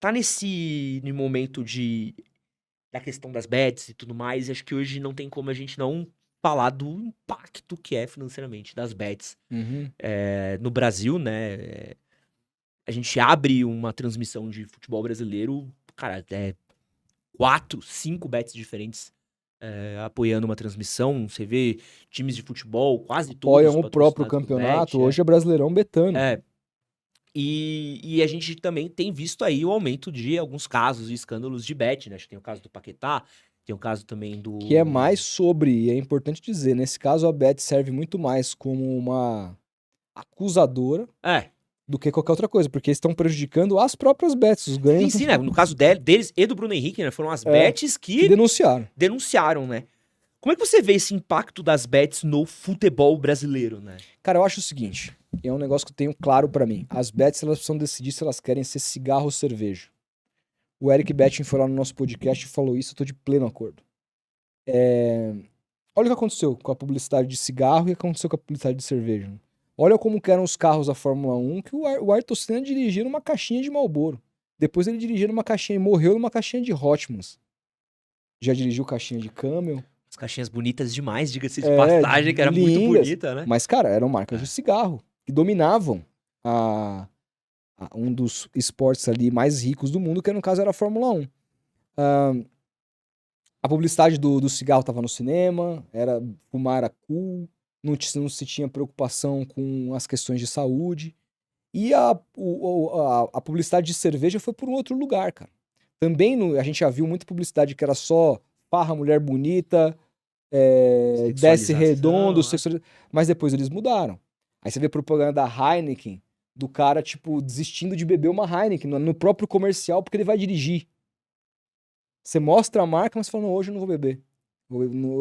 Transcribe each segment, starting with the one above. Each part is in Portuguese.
tá nesse momento da questão das bets e tudo mais, e acho que hoje não tem como a gente não falar do impacto que é financeiramente das bets Uhum. no Brasil, né? A gente abre uma transmissão de futebol brasileiro, cara, 4, 5 bets diferentes apoiando uma transmissão. Você vê times de futebol, quase todos Apoiam o próprio patrocinados por campeonato, bet. hoje é Brasileirão betano. E a gente também tem visto aí o aumento de alguns casos e escândalos de bet, né? Acho que tem o caso do Paquetá, tem o caso também Que é do... mais sobre, e é importante dizer, nesse caso a Bet serve muito mais como uma acusadora do que qualquer outra coisa, porque eles estão prejudicando as próprias bets, os ganhos sim, né? No caso deles e do Bruno Henrique, né? Foram as é, bets que que denunciaram. denunciaram, né? Como é que você vê esse impacto das bets no futebol brasileiro, né? Cara, eu acho o seguinte, é um negócio que eu tenho claro pra mim. As bets, elas precisam decidir se elas querem ser cigarro ou cerveja. O Eric Betting foi lá no nosso podcast e falou isso, eu tô de pleno acordo. Olha o que aconteceu com a publicidade de cigarro e o que aconteceu com a publicidade de cerveja. Olha como que eram os carros da Fórmula 1, que o Ayrton Senna dirigia numa caixinha de Marlboro. Depois ele dirigia numa caixinha e morreu numa caixinha de Hotmans. Já dirigiu caixinha de Camel. As caixinhas bonitas demais, diga-se de passagem, que era muito Lindas. bonita, né? Mas, cara, eram marcas de cigarro que dominavam um dos esportes ali mais ricos do mundo, que no caso era a Fórmula 1. A publicidade do cigarro estava no cinema, fumar era cool, não se tinha preocupação com as questões de saúde. E a publicidade de cerveja foi por um outro lugar, cara. Também a gente já viu muita publicidade que era só farra, mulher bonita, desce redondo, Sexualização, mas depois eles mudaram. Aí você vê propaganda da Heineken, do cara, tipo, desistindo de beber uma Heineken no próprio comercial porque ele vai dirigir. Você mostra a marca, mas você fala, não, hoje eu não vou beber,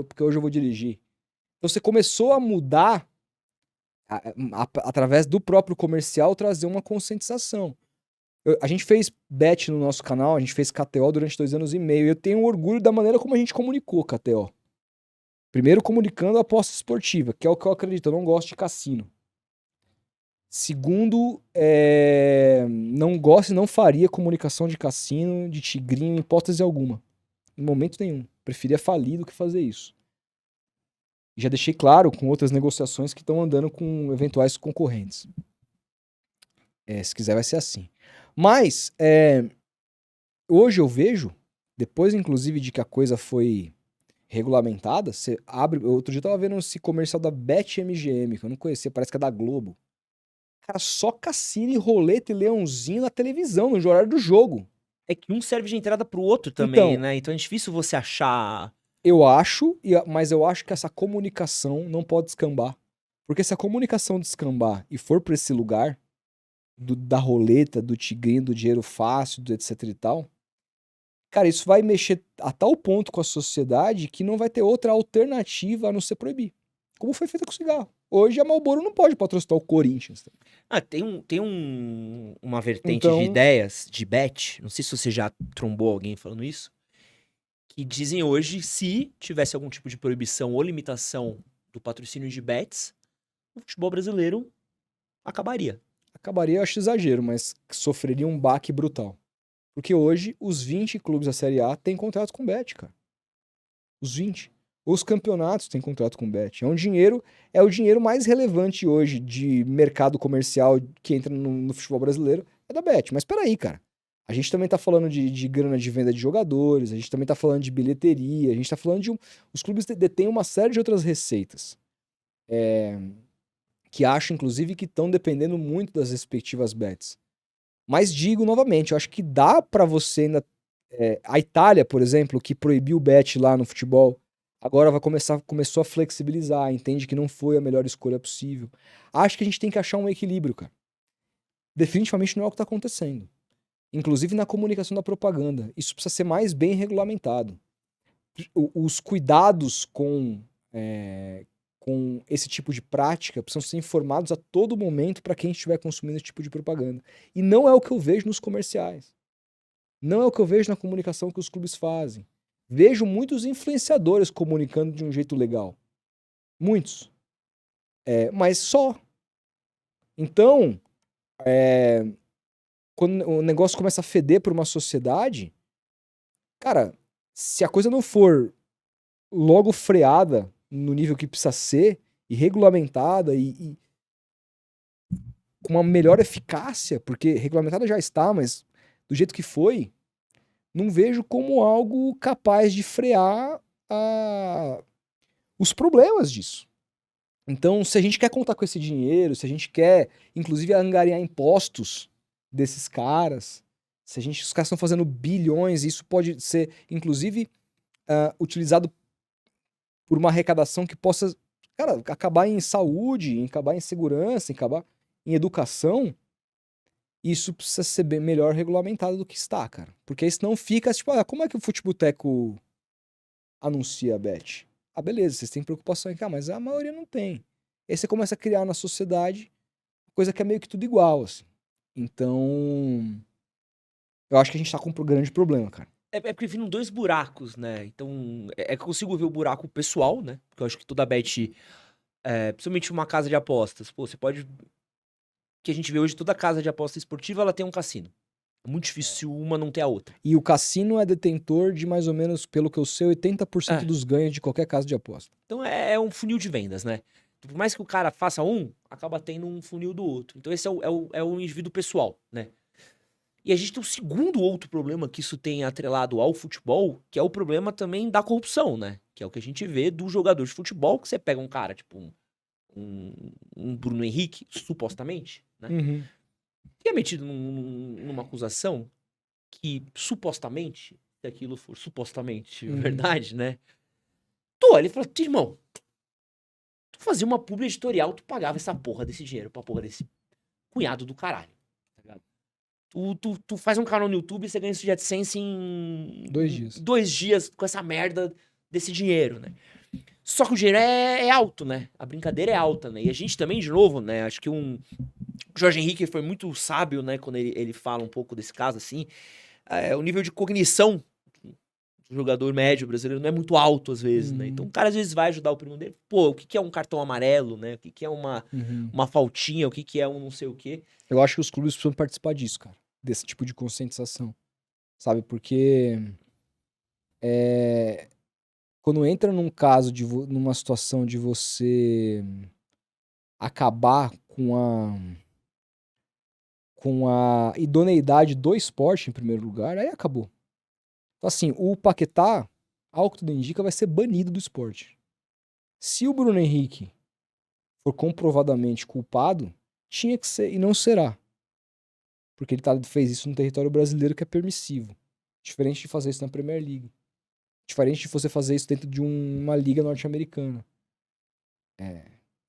porque hoje eu vou dirigir. Então você começou a mudar, através do próprio comercial, trazer uma conscientização. A gente fez bet no nosso canal, a gente fez KTO durante 2 anos e meio, e eu tenho orgulho da maneira como a gente comunicou KTO. Primeiro, comunicando a aposta esportiva, que é o que eu acredito, eu não gosto de cassino. Segundo, não gosto e não faria comunicação de cassino, de tigrinho, em hipótese alguma. Em momento nenhum. Preferia falir do que fazer isso. Já deixei claro com outras negociações que estão andando com eventuais concorrentes. Se quiser vai ser assim. Mas, hoje eu vejo, depois inclusive de que a coisa foi regulamentada, você abre... Outro dia eu tava vendo esse comercial da BetMGM, que eu não conhecia, parece que é da Globo. Cara, só cassino e roleta e leãozinho na televisão, no horário do jogo. É que um serve de entrada pro outro também, Então, né? Então é difícil você achar... eu acho, mas eu acho que essa comunicação não pode descambar. Porque se a comunicação descambar e for pra esse lugar, da roleta, do tigrinho, do dinheiro fácil, do etc e tal, cara, isso vai mexer a tal ponto com a sociedade que não vai ter outra alternativa a não ser proibir. Como foi feito com o cigarro. Hoje a Marlboro não pode patrocinar o Corinthians. Tem uma vertente de Então, ideias de bet, não sei se você já trombou alguém falando isso, que dizem hoje, se tivesse algum tipo de proibição ou limitação do patrocínio de bets, o futebol brasileiro acabaria. acabaria, eu acho exagero, mas sofreria um baque brutal. Porque hoje os 20 clubes da Série A têm contrato com Bet, cara. Os 20. Os campeonatos têm contrato com Bet. É o dinheiro mais relevante hoje de mercado comercial que entra no futebol brasileiro, é da Bet. Mas peraí, cara. A gente também tá falando de grana de venda de jogadores, a gente também tá falando de bilheteria, a gente tá falando de os clubes detêm uma série de outras receitas. Que acho, inclusive, que estão dependendo muito das respectivas bets. Mas digo novamente, eu acho que dá pra você ainda. A Itália, por exemplo, que proibiu o bet lá no futebol, agora começou a flexibilizar, entende que não foi a melhor escolha possível. Acho que a gente tem que achar um equilíbrio, cara. Definitivamente não é o que tá acontecendo. Inclusive na comunicação da propaganda. Isso precisa ser mais bem regulamentado. Os cuidados com esse tipo de prática precisam ser informados a todo momento para quem estiver consumindo esse tipo de propaganda. E não é o que eu vejo nos comerciais. Não é o que eu vejo na comunicação que os clubes fazem. Vejo muitos influenciadores comunicando de um jeito legal. Muitos. Mas só. Então, quando o negócio começa a feder por uma sociedade, cara, se a coisa não for logo freada no nível que precisa ser, e regulamentada, e com uma melhor eficácia, porque regulamentada já está, mas do jeito que foi, não vejo como algo capaz de frear os problemas disso. Então, se a gente quer contar com esse dinheiro, se a gente quer, inclusive, angariar impostos desses caras, se a gente, os caras estão fazendo bilhões, isso pode ser, inclusive, utilizado por uma arrecadação que possa, cara, acabar em saúde, acabar em segurança, acabar em educação, isso precisa ser bem melhor regulamentado do que está, cara. Porque aí senão fica, tipo, como é que o Futeboteco anuncia a bet? Ah, beleza, vocês têm preocupação em cá, mas a maioria não tem. Aí você começa a criar na sociedade coisa que é meio que tudo igual, assim. Então, eu acho que a gente tá com um grande problema, cara. É porque viram 2 buracos, né? Então, é que eu consigo ver o buraco pessoal, né? Porque eu acho que toda bet, principalmente uma casa de apostas, pô, você pode. Que a gente vê hoje, toda casa de aposta esportiva, ela tem um cassino. É muito difícil uma não ter a outra. E o cassino é detentor de mais ou menos, pelo que eu sei, 80% dos ganhos de qualquer casa de aposta. Então é um funil de vendas, né? Por mais que o cara faça um, acaba tendo um funil do outro. Então esse é o indivíduo pessoal, né? E a gente tem um segundo outro problema que isso tem atrelado ao futebol, que é o problema também da corrupção, né? Que é o que a gente vê do jogador de futebol, que você pega um cara, tipo um Bruno Henrique, supostamente, né? Uhum. Que é metido numa acusação que supostamente, se aquilo for supostamente verdade, né? Ele falou, irmão, tu fazia uma publi editorial, tu pagava essa porra desse dinheiro pra porra desse cunhado do caralho, tá ligado? Tu faz um canal no YouTube e você ganha esse de AdSense em 2 dias. 2 dias com essa merda desse dinheiro, né? Só que o dinheiro é alto, né? A brincadeira é alta, né? E a gente também, de novo, né? Acho que o Jorge Henrique foi muito sábio, né? Quando ele fala um pouco desse caso, assim. O nível de cognição do jogador médio brasileiro não é muito alto, às vezes, né? Então o cara, às vezes, vai ajudar o primo dele. Pô, o que é um cartão amarelo, né? O que é uma faltinha? O que é um não sei o quê? Eu acho que os clubes precisam participar disso, cara. Desse tipo de conscientização. Sabe? Porque quando entra num caso, numa situação de você acabar com a idoneidade do esporte, em primeiro lugar, aí acabou. Então, assim, o Paquetá, ao que tudo indica, vai ser banido do esporte. Se o Bruno Henrique for comprovadamente culpado, tinha que ser, e não será. Porque ele fez isso no território brasileiro, que é permissivo. Diferente de fazer isso na Premier League. Diferente de você fazer isso dentro de uma liga norte-americana.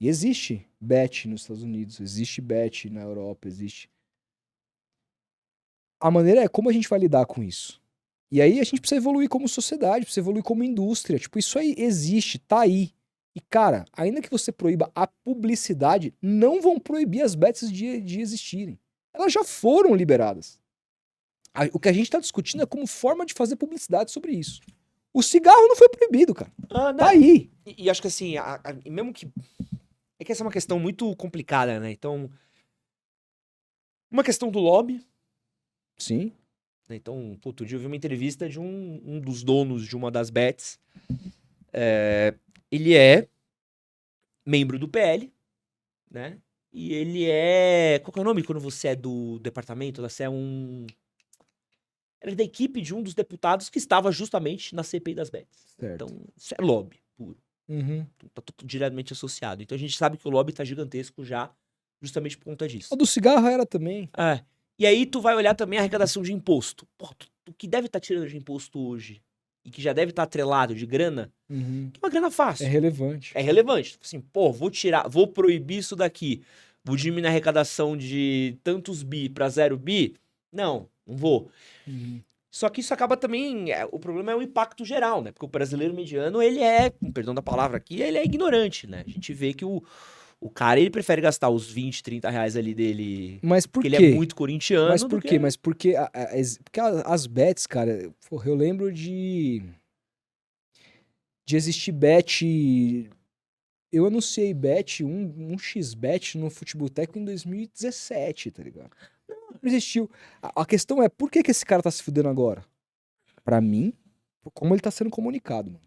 E existe bet nos Estados Unidos, existe bet na Europa, existe. A maneira é como a gente vai lidar com isso. E aí a gente precisa evoluir como sociedade, precisa evoluir como indústria. Tipo, isso aí existe, tá aí. E, cara, ainda que você proíba a publicidade, não vão proibir as bets de existirem. Elas já foram liberadas. O que a gente tá discutindo é como forma de fazer publicidade sobre isso. O cigarro não foi proibido, cara. Tá aí. E acho que assim, mesmo que... É que essa é uma questão muito complicada, né? Então, uma questão do lobby. Sim. Então, outro dia eu vi uma entrevista de um dos donos de uma das bets. Ele é membro do PL, né? E ele é... Qual que é o nome quando você é do departamento? Você é um... Ele é da equipe de um dos deputados que estava justamente na CPI das bets. Certo. Então, isso é lobby puro. Uhum. Tá tudo diretamente associado. Então a gente sabe que o lobby tá gigantesco já, justamente por conta disso. O do cigarro era também. E aí tu vai olhar também a arrecadação de imposto. Pô, o que deve estar tirando de imposto hoje, e que já deve estar atrelado de grana, que é uma grana fácil. É relevante. É relevante. Assim, pô, vou proibir isso daqui. Vou diminuir a arrecadação de tantos bi pra 0 bi? Não vou. Só que isso acaba também... o problema é o impacto geral, né? Porque o brasileiro mediano, ele é, com perdão da palavra aqui, ele é ignorante, né? A gente vê que o cara, ele prefere gastar os 20, 30 reais ali dele... Mas por porque quê? ele é muito corintiano. Mas por quê? Mas porque as bets, cara... Porra, eu lembro de existir bet... Eu anunciei bet, um xbet no Futeboteco em 2017, tá ligado? sempre existiu. A questão é, por que esse cara tá se fudendo agora? Pra mim, por como ele tá sendo comunicado, mano.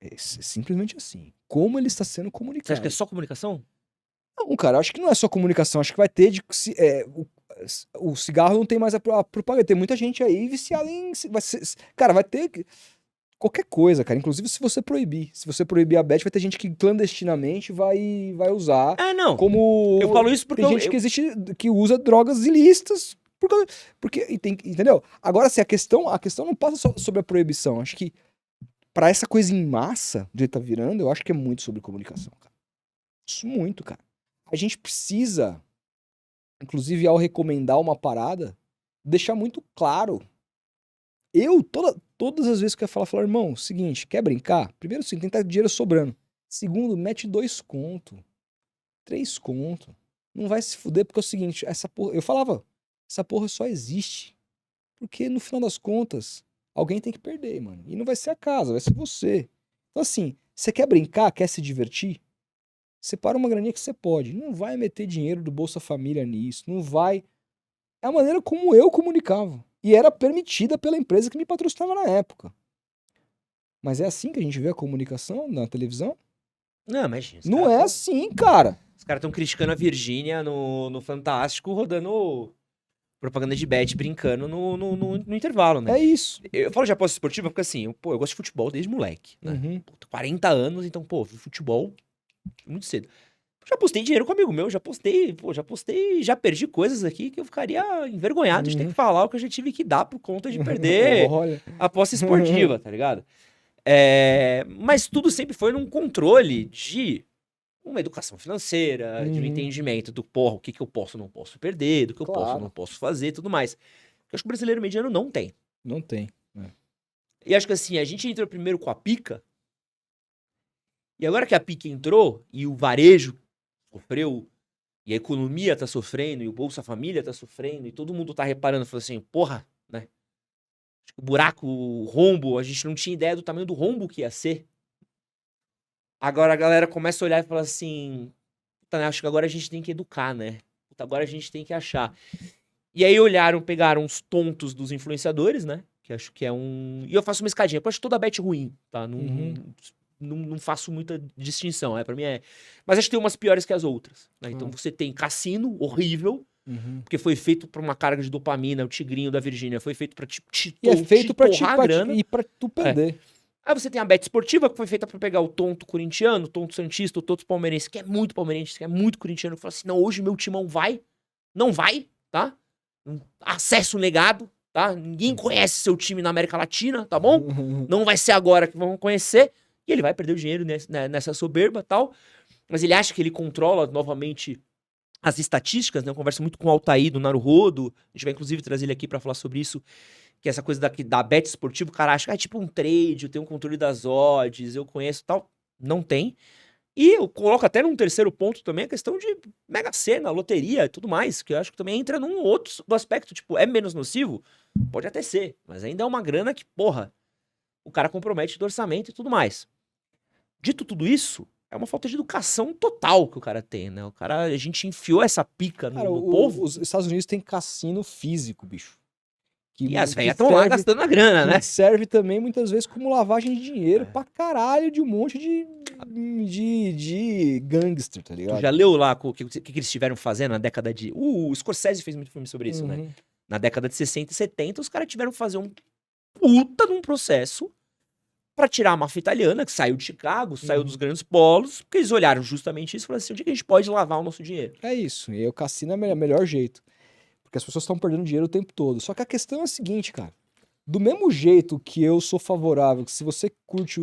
É simplesmente assim. Como ele está sendo Você comunicado. acha que é só comunicação? Não, cara, acho que não é só comunicação. Acho que vai ter o cigarro não tem mais a propaganda. Tem muita gente aí viciada em... Cara, vai ter... Qualquer coisa, cara. Inclusive, se você proibir. Se você proibir a bet, vai ter gente que clandestinamente vai usar Não. como... Eu falo isso porque Tem gente que usa drogas ilícitas porque entendeu? Agora, assim, a questão não passa só sobre a proibição. Acho que pra essa coisa em massa, do jeito que tá virando, eu acho que é muito sobre comunicação, cara. Isso muito, cara. A gente precisa, inclusive ao recomendar uma parada, deixar muito claro. Todas as vezes que eu ia falar, irmão, seguinte, quer brincar? Primeiro, sim, tem que estar dinheiro sobrando. Segundo, mete 2 conto. 3 conto. Não vai se fuder, porque é o seguinte, essa porra... Eu falava, essa porra só existe. Porque no final das contas, alguém tem que perder, mano. E não vai ser a casa, vai ser você. Então assim, você quer brincar, quer se divertir? Separa uma graninha que você pode. Não vai meter dinheiro do Bolsa Família nisso. Não vai... É a maneira como eu comunicava. E era permitida pela empresa que me patrocinava na época. Mas é assim que a gente vê a comunicação na televisão? Não, imagina. Não é assim, cara. Os caras estão criticando a Virgínia no Fantástico, rodando propaganda de bet, brincando no intervalo, né? É isso. Eu falo de aposta esportiva porque, assim, eu gosto de futebol desde moleque, né? Uhum. 40 anos, então, vi futebol muito cedo. Já postei dinheiro com um amigo meu, já perdi coisas aqui que eu ficaria envergonhado de ter que falar o que eu já tive que dar por conta de perder a aposta esportiva, tá ligado? Mas tudo sempre foi num controle de uma educação financeira, de um entendimento do, o que eu posso não posso perder, do que eu posso não posso fazer, tudo mais. Eu acho que o brasileiro mediano não tem. Não tem. E acho que assim, a gente entrou primeiro com a pica, e agora que a pica entrou, e o varejo sofreu, e a economia tá sofrendo, e o Bolsa Família tá sofrendo, e todo mundo tá reparando, falou assim, porra, né? Acho que o buraco, o rombo, a gente não tinha ideia do tamanho do rombo que ia ser. Agora a galera começa a olhar e fala assim, puta, né? Acho que agora a gente tem que educar, né? Puta, agora a gente tem que achar. E aí pegaram os tontos dos influenciadores, né? Que acho que é um... E eu faço uma escadinha, porque eu acho toda bet ruim, tá? Não faço muita distinção, pra mim é... Mas acho que tem umas piores que as outras, né? Então você tem cassino, horrível, porque foi feito pra uma carga de dopamina, o tigrinho da Virgínia, foi feito pra e é feito pra torrar a grana. E pra tu perder. Aí você tem a bet esportiva, que foi feita pra pegar o tonto corintiano, o tonto santista, o tonto palmeirense, que é muito palmeirense, que é muito corintiano, que fala assim, não, hoje meu timão vai, não vai, tá? Acesso negado, tá? Ninguém conhece seu time na América Latina, tá bom? Não vai ser agora que vão conhecer. E ele vai perder o dinheiro nessa soberba e tal. Mas ele acha que ele controla novamente as estatísticas, né? Eu converso muito com o Altair do Naruhodo. A gente vai inclusive trazer ele aqui pra falar sobre isso. Que é essa coisa da bet esportiva, o cara acha que é tipo um trade, eu tenho um controle das odds, eu conheço e tal. Não tem. E eu coloco até num terceiro ponto também a questão de Mega Sena, loteria e tudo mais, que eu acho que também entra num outro aspecto, tipo, é menos nocivo? Pode até ser, mas ainda é uma grana que, porra, o cara compromete do orçamento e tudo mais. Dito tudo isso, é uma falta de educação total que o cara tem, né? A gente enfiou essa pica no povo. Os Estados Unidos tem cassino físico, bicho. E as velhas estão lá gastando a grana, né? Serve também muitas vezes como lavagem de dinheiro pra caralho de um monte de gangster, tá ligado? Tu já leu lá o que eles estiveram fazendo na década de... O Scorsese fez muito filme sobre isso, né? Na década de 60 e 70, os caras tiveram que fazer um puta de um processo pra tirar a máfia italiana, que saiu de Chicago, saiu dos grandes polos, porque eles olharam justamente isso e falaram assim, onde é que a gente pode lavar o nosso dinheiro? É isso, e aí o cassino é o melhor jeito. Porque as pessoas estão perdendo dinheiro o tempo todo. Só que a questão é a seguinte, cara. Do mesmo jeito que eu sou favorável, que se você curte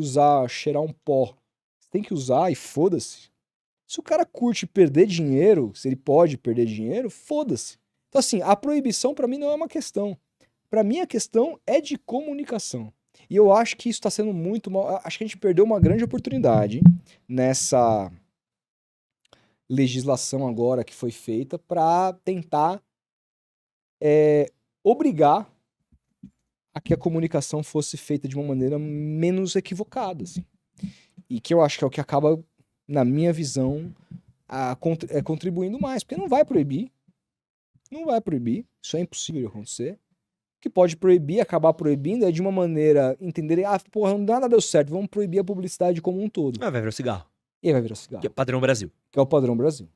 cheirar um pó, você tem que usar e foda-se. Se o cara curte perder dinheiro, se ele pode perder dinheiro, foda-se. Então assim, a proibição pra mim não é uma questão. Pra mim a questão é de comunicação. E eu acho que isso tá sendo muito mal. Acho que a gente perdeu uma grande oportunidade nessa legislação agora que foi feita pra tentar obrigar a que a comunicação fosse feita de uma maneira menos equivocada, assim. E que eu acho que é o que acaba, na minha visão, contribuindo mais. Porque não vai proibir. Não vai proibir, isso é impossível de acontecer. O que pode proibir, acabar proibindo, é de uma maneira entenderem, porra, nada deu certo, vamos proibir a publicidade como um todo. Ah, vai virar cigarro. E aí vai virar cigarro. Que é padrão Brasil. Que é o padrão Brasil.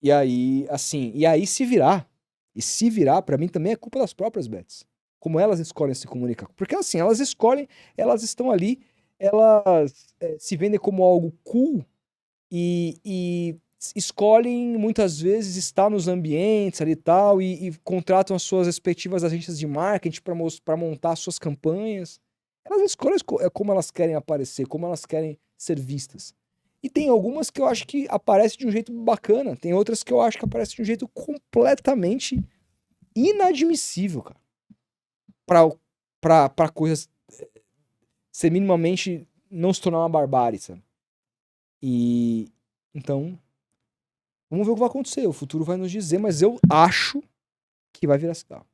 E aí, assim, se virar, pra mim também é culpa das próprias bets. Como elas escolhem se comunicar. Porque assim, elas estão ali, elas se vendem como algo cool e escolhem muitas vezes estar nos ambientes ali e tal, e contratam as suas respectivas agências de marketing pra montar suas campanhas. Elas escolhem como elas querem aparecer, como elas querem ser vistas. E tem algumas que eu acho que aparecem de um jeito bacana, tem outras que eu acho que aparecem de um jeito completamente inadmissível, cara. Pra coisas ser minimamente não se tornar uma barbárie, sabe? E então, vamos ver o que vai acontecer. O futuro vai nos dizer, mas eu acho que vai virar cigarro.